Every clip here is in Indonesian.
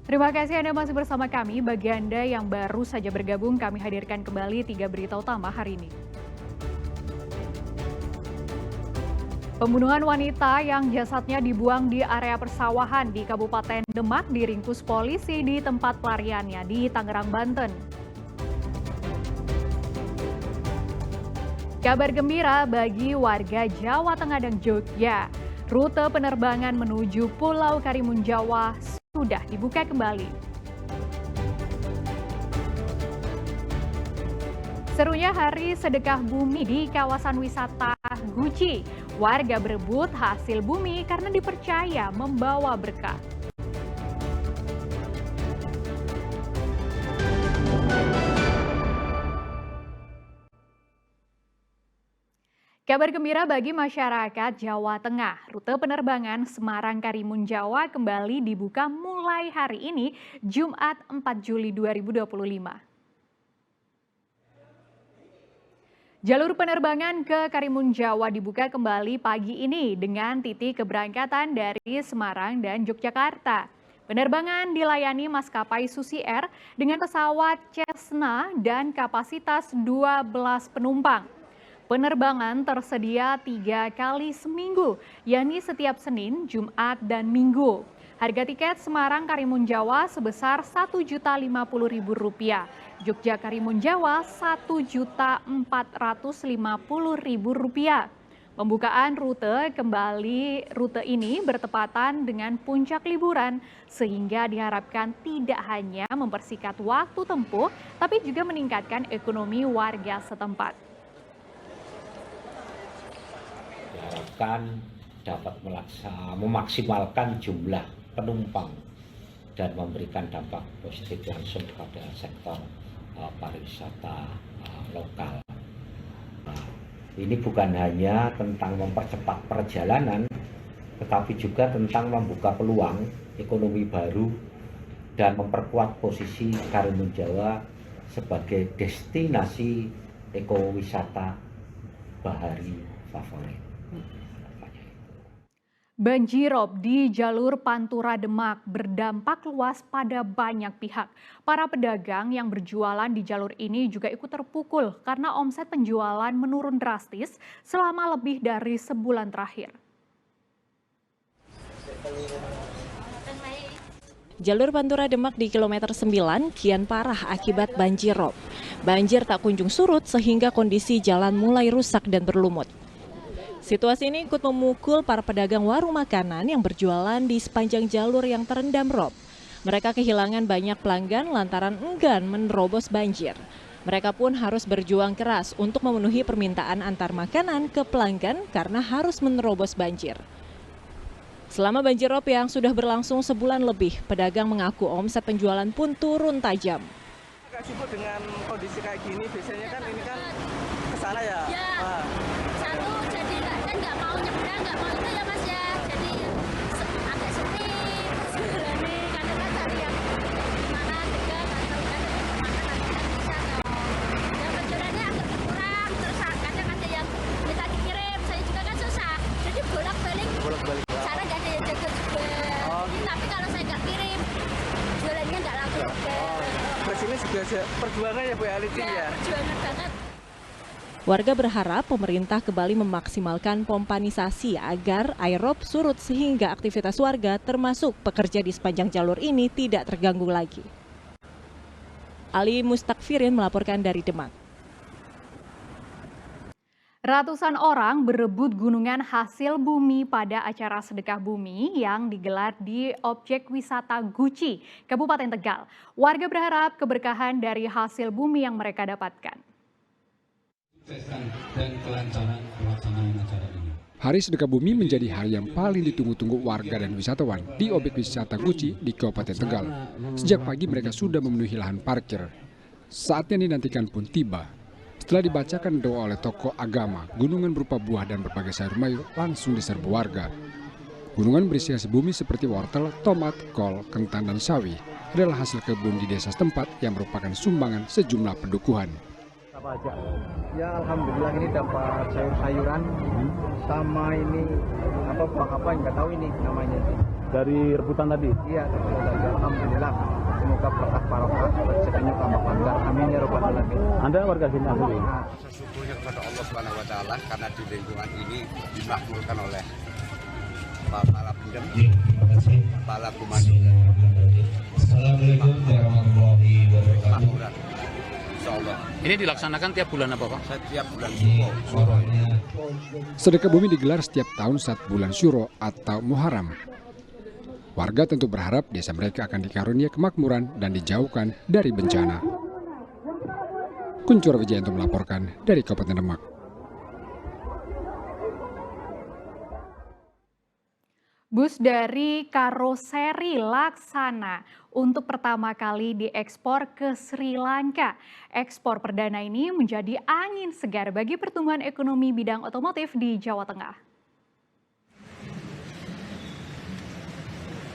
Terima kasih Anda masih bersama kami. Bagi Anda yang baru saja bergabung, kami hadirkan kembali 3 berita utama hari ini. Pembunuhan wanita yang jasadnya dibuang di area persawahan di Kabupaten Demak diringkus polisi di tempat pelariannya di Tangerang, Banten. Kabar gembira bagi warga Jawa Tengah dan Jogja. Rute penerbangan menuju Pulau Karimun Jawa sudah dibuka kembali. Serunya Hari Sedekah Bumi di kawasan wisata Guci. Warga berebut hasil bumi karena dipercaya membawa berkah. Kabar gembira bagi masyarakat Jawa Tengah. Rute penerbangan Semarang Karimun Jawa kembali dibuka mulai hari ini, Jumat 4 Juli 2025. Jalur penerbangan ke Karimun Jawa dibuka kembali pagi ini dengan titik keberangkatan dari Semarang dan Yogyakarta. Penerbangan dilayani maskapai Susi Air dengan pesawat Cessna dan kapasitas 12 penumpang. Penerbangan tersedia 3 kali seminggu, yakni setiap Senin, Jumat, dan Minggu. Harga tiket Semarang Karimun Jawa sebesar Rp1.050.000. Jogja Karimun Jawa Rp1.450.000. Pembukaan rute ini bertepatan dengan puncak liburan sehingga diharapkan tidak hanya mempersingkat waktu tempuh tapi juga meningkatkan ekonomi warga setempat. Diharapkan dapat memaksimalkan jumlah penumpang dan memberikan dampak positif langsung pada sektor pariwisata lokal. Nah, ini bukan hanya tentang mempercepat perjalanan, tetapi juga tentang membuka peluang ekonomi baru dan memperkuat posisi Karimun Jawa sebagai destinasi ekowisata bahari favorit. Banjirop di jalur Pantura Demak berdampak luas pada banyak pihak. Para pedagang yang berjualan di jalur ini juga ikut terpukul karena omset penjualan menurun drastis selama lebih dari sebulan terakhir. Jalur Pantura Demak di kilometer 9 kian parah akibat banjirop. Banjir tak kunjung surut sehingga kondisi jalan mulai rusak dan berlumut. Situasi ini ikut memukul para pedagang warung makanan yang berjualan di sepanjang jalur yang terendam rob. Mereka kehilangan banyak pelanggan lantaran enggan menerobos banjir. Mereka pun harus berjuang keras untuk memenuhi permintaan antar makanan ke pelanggan karena harus menerobos banjir. Selama banjir rob yang sudah berlangsung sebulan lebih, pedagang mengaku omset penjualan pun turun tajam. Agak sibuk dengan kondisi kayak gini, biasanya kan ini kan kesana ya. Satu jadi nggak mau nyebrang, nggak mau itu ya Mas ya, jadi agak sepi sebenarnya. Kadang kan cari yang mana dekat atau kan makanan kita bisa toh. Yang penjualannya agak berkurang, terus kadang ada yang minta dikirim, saya juga kan susah, jadi bolak-balik. Cara nggak ada yang jaga juga. Tapi kalau saya nggak kirim, jualannya nggak laku juga. Ini juga perjuangan ya Bu Alitin ya. Perjuangan banget. Warga berharap pemerintah kembali memaksimalkan pompanisasi agar air rob surut sehingga aktivitas warga termasuk pekerja di sepanjang jalur ini tidak terganggu lagi. Ali Mustakfirin melaporkan dari Demak. Ratusan orang berebut gunungan hasil bumi pada acara sedekah bumi yang digelar di objek wisata Guci, Kabupaten Tegal. Warga berharap keberkahan dari hasil bumi yang mereka dapatkan. Dan kelancaran pelaksanaan acara ini. Hari Sedekah Bumi menjadi hari yang paling ditunggu-tunggu warga dan wisatawan di objek wisata Guci di Kabupaten Tegal. Sejak pagi mereka sudah memenuhi lahan parkir. Saatnya dinantikan pun tiba. Setelah dibacakan doa oleh tokoh agama, gunungan berupa buah dan berbagai sayur mayur langsung diserbu warga. Gunungan berisi hasil bumi seperti wortel, tomat, kol, kentang, dan sawi adalah hasil kebun di desa setempat yang merupakan sumbangan sejumlah pedukuhan. Apa aja? Ya alhamdulillah ini dapat sayur-sayuran sama ini apa buah apa nggak tahu ini namanya sih. Dari rebutan tadi? Iya, alhamdulillah. Semoga berkah barokah, rezekinya tambah lancar. Amin ya robbal alamin. Anda warga sini asli? Sesungguhnya kepada Allah Subhanahu wa taala karena di lingkungan ini dimakmurkan oleh kepala Pindem, kepala Komando. Assalamualaikum warahmatullahi wabarakatuh. Makmuran. Insyaallah. Ini dilaksanakan tiap bulan apa, Pak? Setiap bulan Syuro. Sedekah bumi digelar setiap tahun saat bulan Syuro atau Muharram. Warga tentu berharap desa mereka akan dikarunia kemakmuran dan dijauhkan dari bencana. Kuncoro Wijayanto melaporkan dari Kabupaten Demak. Bus dari karoseri Laksana untuk pertama kali diekspor ke Sri Lanka. Ekspor perdana ini menjadi angin segar bagi pertumbuhan ekonomi bidang otomotif di Jawa Tengah.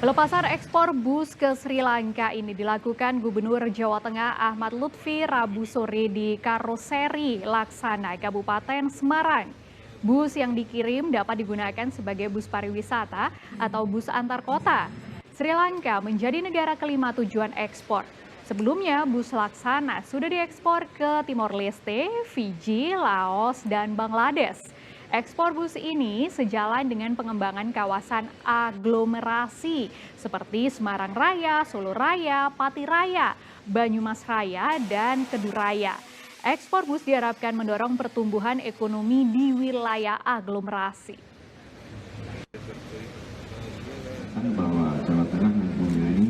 Pelepasan ekspor bus ke Sri Lanka ini dilakukan Gubernur Jawa Tengah Ahmad Lutfi Rabu sore di karoseri Laksana, Kabupaten Semarang. Bus yang dikirim dapat digunakan sebagai bus pariwisata atau bus antar kota. Sri Lanka menjadi negara kelima tujuan ekspor. Sebelumnya, bus Laksana sudah diekspor ke Timor Leste, Fiji, Laos, dan Bangladesh. Ekspor bus ini sejalan dengan pengembangan kawasan aglomerasi seperti Semarang Raya, Solo Raya, Pati Raya, Banyumas Raya, dan Keduraya. Ekspor bus diharapkan mendorong pertumbuhan ekonomi di wilayah aglomerasi. Bahwa Jawa Tengah mempunyai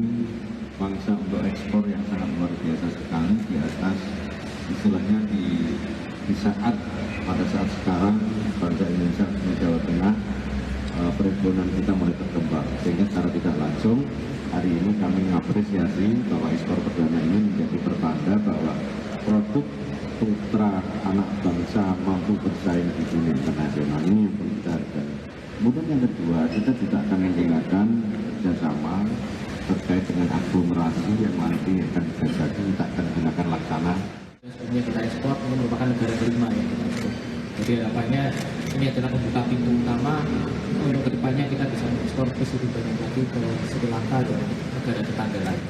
mangsa untuk ekspor yang sangat luar biasa sekali di atas istilahnya pada saat sekarang bangsa Indonesia di Jawa Tengah perekonomian kita mulai berkembang, sehingga secara tidak langsung hari ini kami mengapresiasi bahwa ekspor perdana ini menjadi pertanda bahwa produk putra anak bangsa mampu bersaing di dunia internasional. Ini yang perlu kita hargai. Kemudian yang kedua, kita juga akan meningkatkan kerjasama terkait dengan aglomerasi yang nanti akan kita akan gunakan Laksana. Sebelumnya kita ekspor, ini merupakan negara kelima yang kita ekspor. Jadi harapannya ini adalah membuka pintu utama untuk kedepannya kita bisa ekspor ke lebih banyak lagi ke Sri Lanka dan negara tetangga lain.